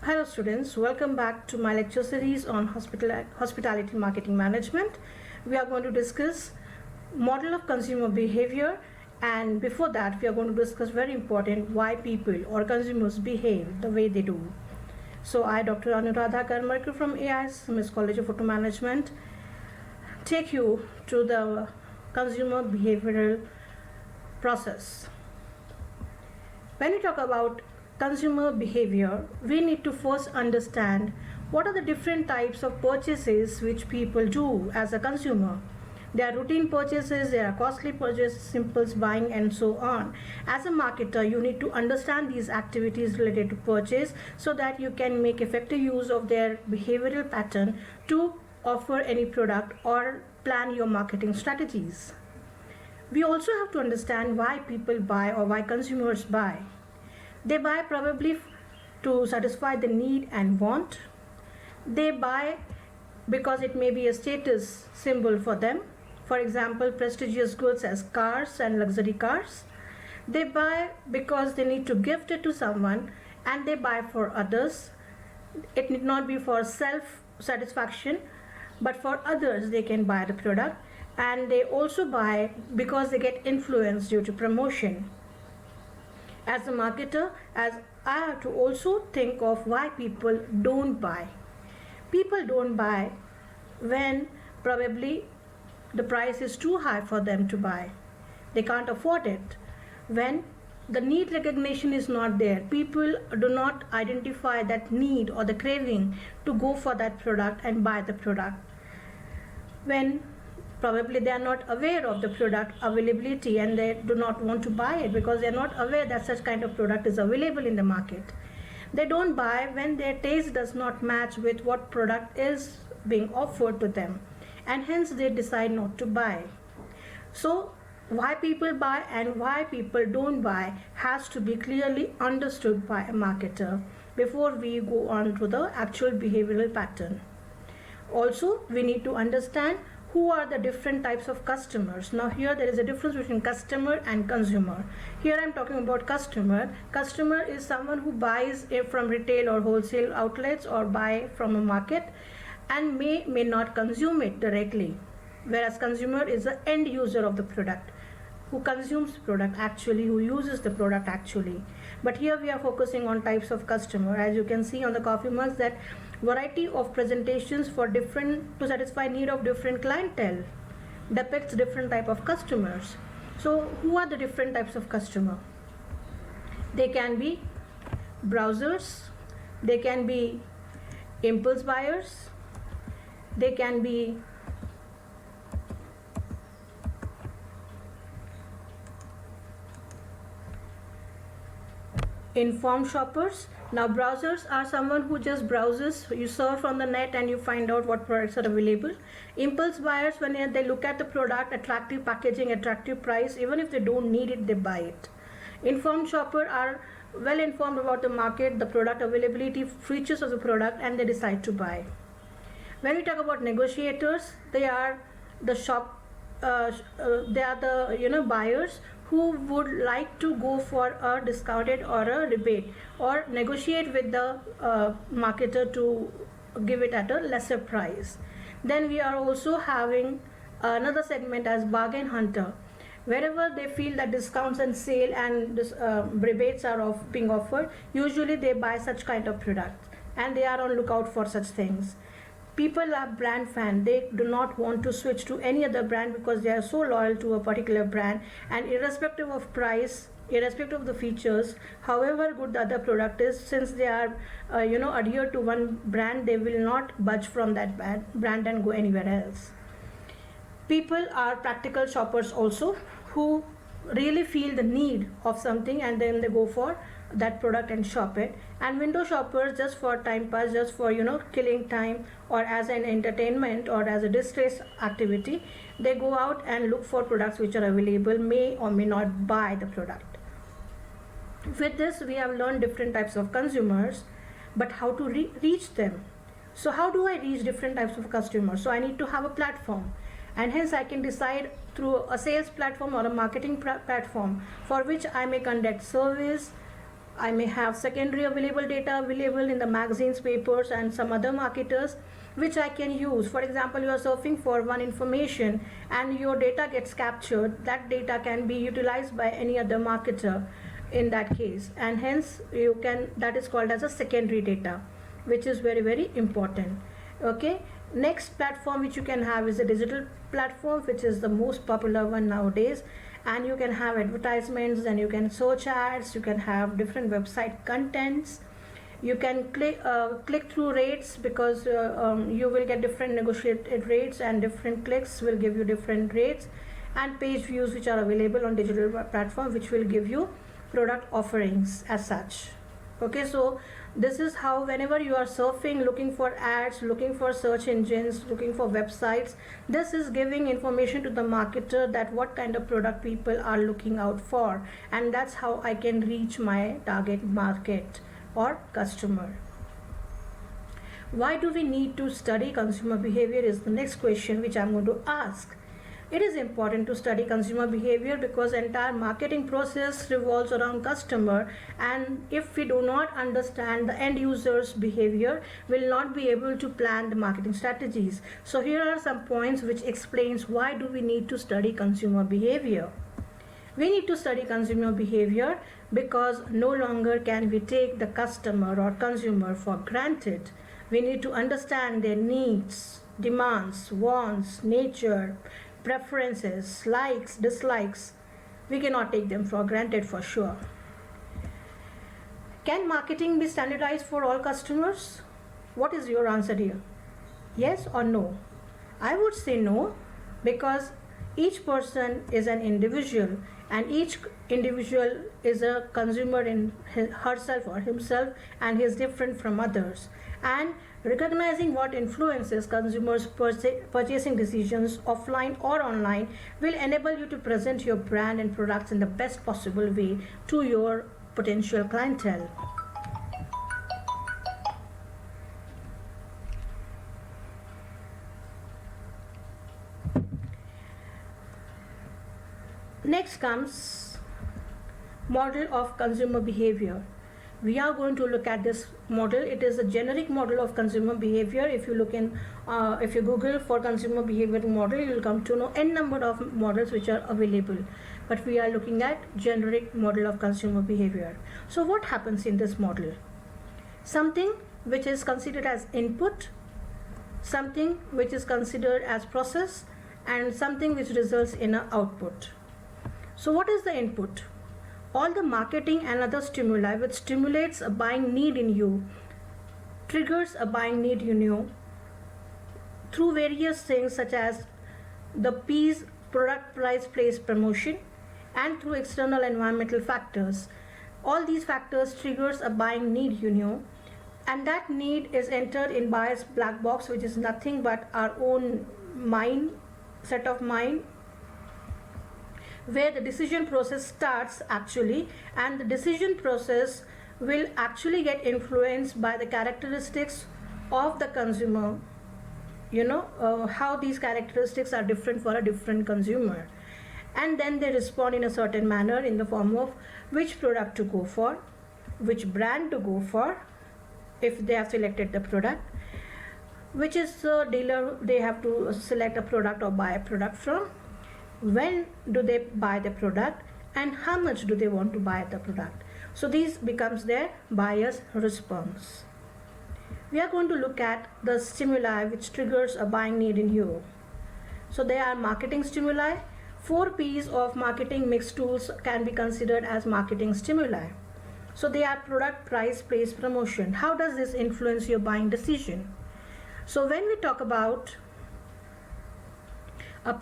Hello students, welcome back to my lecture series on hospitality marketing management. We are going to discuss model of consumer behavior, and before that we are going to discuss very important why people or consumers behave the way they do. So I, Dr. Anuradha Karmarkar from AIS Miss College of Auto Management, take you to the consumer behavioral process. When we talk about consumer behavior, we need to first understand what are the different types of purchases which people do as a consumer. There are routine purchases, there are costly purchases, impulse buying, and so on. As a marketer, you need to understand these activities related to purchase so that you can make effective use of their behavioral pattern to offer any product or plan your marketing strategies. We also have to understand why people buy or why consumers buy. They buy probably to satisfy the need and want. They buy because it may be a status symbol for them. For example, prestigious goods as cars and luxury cars. They buy because they need to gift it to someone, and they buy for others. It need not be for self-satisfaction, but for others they can buy the product. And they also buy because they get influence due to promotion. As a marketer, as I have to also think of why people don't buy. People don't buy when probably the price is too high for them to buy. They can't afford it. When the need recognition is not there, people do not identify that need or the craving to go for that product and buy the product. When probably they are not aware of the product availability and they do not want to buy it because they are not aware that such kind of product is available in the market. They don't buy when their taste does not match with what product is being offered to them, and hence they decide not to buy. So why people buy and why people don't buy has to be clearly understood by a marketer before we go on to the actual behavioral pattern. Also, we need to understand who are the different types of customers. Now here there is a difference between customer and consumer. Here I am talking about customer. Customer is someone who buys from retail or wholesale outlets or buy from a market and may not consume it directly. Whereas consumer is the end user of the product, who consumes product actually, who uses the product actually. But here we are focusing on types of customer. As you can see on the coffee mugs, that variety of presentations for different to satisfy need of different clientele depicts different type of customers. So who are the different types of customer? They can be browsers, they can be impulse buyers, they can be informed shoppers. Now browsers are someone who just browses. You surf on the net and you find out what products are available. Impulse buyers, when they look at the product, attractive packaging, attractive price, even if they don't need it, they buy it. Informed shopper are well informed about the market, the product availability, features of the product, and they decide to buy. When we talk about negotiators, they are the buyers who would like to go for a discounted or a rebate or negotiate with the marketer to give it at a lesser price. Then we are also having another segment as bargain hunter. Wherever they feel that discounts and sale and rebates are being offered, usually they buy such kind of products and they are on lookout for such things. People are brand fan. They do not want to switch to any other brand because they are so loyal to a particular brand, and irrespective of price, irrespective of the features, however good the other product is, since they are adhere to one brand, they will not budge from that brand and go anywhere else. People are practical shoppers also, who really feel the need of something and then they go for that product and shop it. And window shoppers, just for time pass, just for killing time or as an entertainment or as a distress activity, they go out and look for products which are available, may or may not buy the product. With this we have learned different types of consumers, but how to reach them. So how do I reach different types of customers? So I need to have a platform, and hence I can decide through a sales platform or a marketing platform for which I may conduct surveys, I may have secondary available data available in the magazines, papers, and some other marketers, which I can use. For example, you are surfing for one information and your data gets captured. That data can be utilized by any other marketer in that case, and hence you can, that is called as a secondary data, which is very, very important. Okay, next platform which you can have is a digital platform, which is the most popular one nowadays, and you can have advertisements, and you can search ads, you can have different website contents, you can click through rates, because you will get different negotiated rates, and different clicks will give you different rates, and page views which are available on digital platform, which will give you product offerings as such. Okay, so this is how, whenever you are surfing, looking for ads, looking for search engines, looking for websites, this is giving information to the marketer that what kind of product people are looking out for, and that's how I can reach my target market or customer. Why do we need to study consumer behavior is the next question which I'm going to ask. It is important to study consumer behavior because entire marketing process revolves around customer, and if we do not understand the end user's behavior, we'll not be able to plan the marketing strategies. So here are some points which explains why do we need to study consumer behavior. We need to study consumer behavior because no longer can we take the customer or consumer for granted. We need to understand their needs, demands, wants, nature, preferences, likes, dislikes. We cannot take them for granted for sure. Can marketing be standardized for all customers? What is your answer here? Yes or no? I would say no, because each person is an individual, and each individual is a consumer in herself or himself, and he is different from others. And recognizing what influences consumers' purchasing decisions offline or online will enable you to present your brand and products in the best possible way to your potential clientele. Next comes model of consumer behavior. We are going to look at this model. It is a generic model of consumer behavior. If you look in, if you Google for consumer behavior model, you will come to know n number of models which are available. But we are looking at generic model of consumer behavior. So what happens in this model? Something which is considered as input, something which is considered as process, and something which results in an output. So what is the input? All the marketing and other stimuli which stimulates a buying need in you, triggers a buying need in you through various things such as the P's, product, price, place, promotion, and through external environmental factors. All these factors triggers a buying need in you, and that need is entered in buyer's black box, which is nothing but our own mind, set of mind, where the decision process starts actually, and the decision process will actually get influenced by the characteristics of the consumer. How these characteristics are different for a different consumer, and then they respond in a certain manner in the form of which product to go for, which brand to go for if they have selected the product, which is the dealer they have to select a product or buy a product from, when do they buy the product, and how much do they want to buy the product. So these becomes their buyer's response. We are going to look at the stimuli which triggers a buying need in you. So they are marketing stimuli. 4 P's of marketing mix tools can be considered as marketing stimuli. So they are product, price, place, promotion. How does this influence your buying decision? So when we talk about a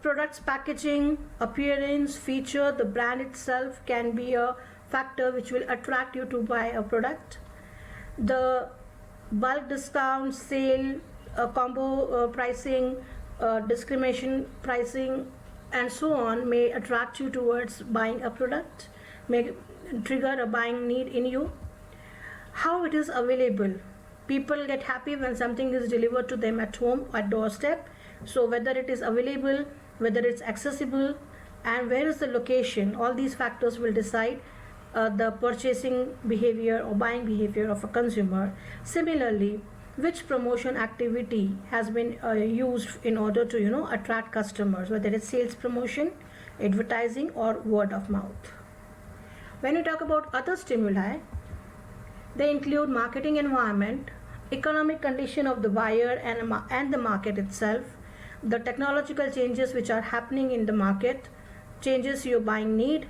product's packaging, appearance, feature, the brand itself can be a factor which will attract you to buy a product. The bulk discount, sale, combo pricing, discrimination pricing, and so on may attract you towards buying a product, may trigger a buying need in you. How it is available. People get happy when something is delivered to them at home, at doorstep. So whether it is available, whether it's accessible, and where is the location, all these factors will decide the purchasing behavior or buying behavior of a consumer. Similarly, which promotion activity has been used in order to attract customers, whether it's sales promotion, advertising, or word of mouth. When we talk about other stimuli, they include marketing environment, economic condition of the buyer and the market itself, the technological changes which are happening in the market, changes your buying need.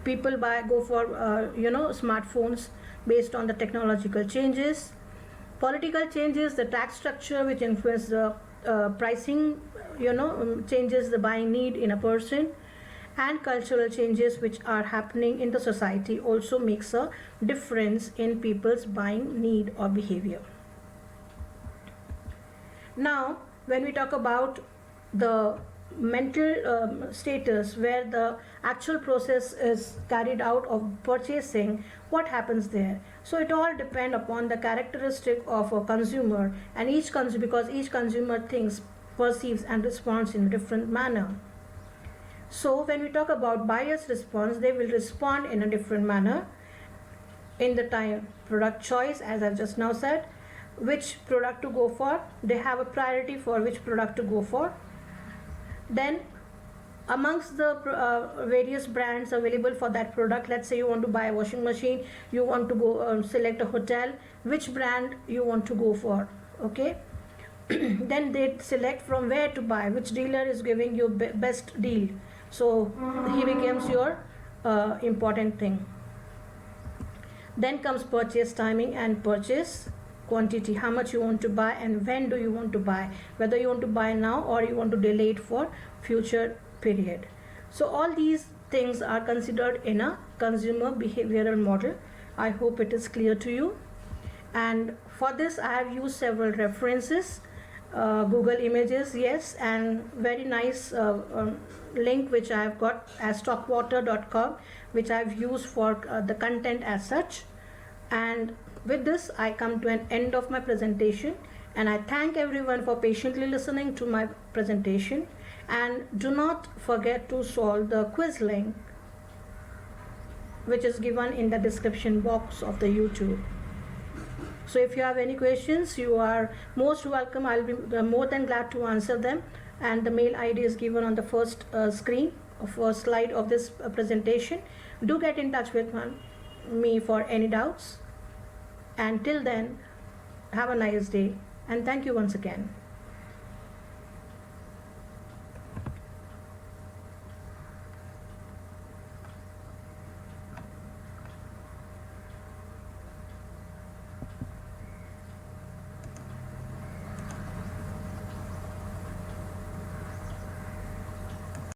People go for smartphones based on the technological changes, political changes, the tax structure which influence the pricing, changes the buying need in a person, and cultural changes which are happening in the society also makes a difference in people's buying need or behavior. Now, when we talk about the mental status where the actual process is carried out of purchasing, what happens there? So it all depends upon the characteristic of a consumer, and because each consumer thinks, perceives and responds in a different manner. So when we talk about buyer's response, they will respond in a different manner in the time product choice, as I've just now said, which product to go for. They have a priority for which product to go for. Then amongst the various brands available for that product, let's say you want to buy a washing machine, you want to go select a hotel, which brand you want to go for, okay? Then they select from where to buy, which dealer is giving you best deal. So he becomes your important thing. Then comes purchase timing and purchase quantity, how much you want to buy and when do you want to buy, whether you want to buy now or you want to delay it for future period. So all these things are considered in a consumer behavioral model. I hope it is clear to you. And for this I have used several references, Google Images, yes, and very nice link which I have got as stockwater.com, which I have used for the content as such. And with this I come to an end of my presentation, and I thank everyone for patiently listening to my presentation. And do not forget to solve the quiz link which is given in the description box of the YouTube. So if you have any questions, you are most welcome. I'll be more than glad to answer them, and the mail ID is given on the first first slide of this presentation. Do get in touch with me for any doubts. And till then, have a nice day, and thank you once again.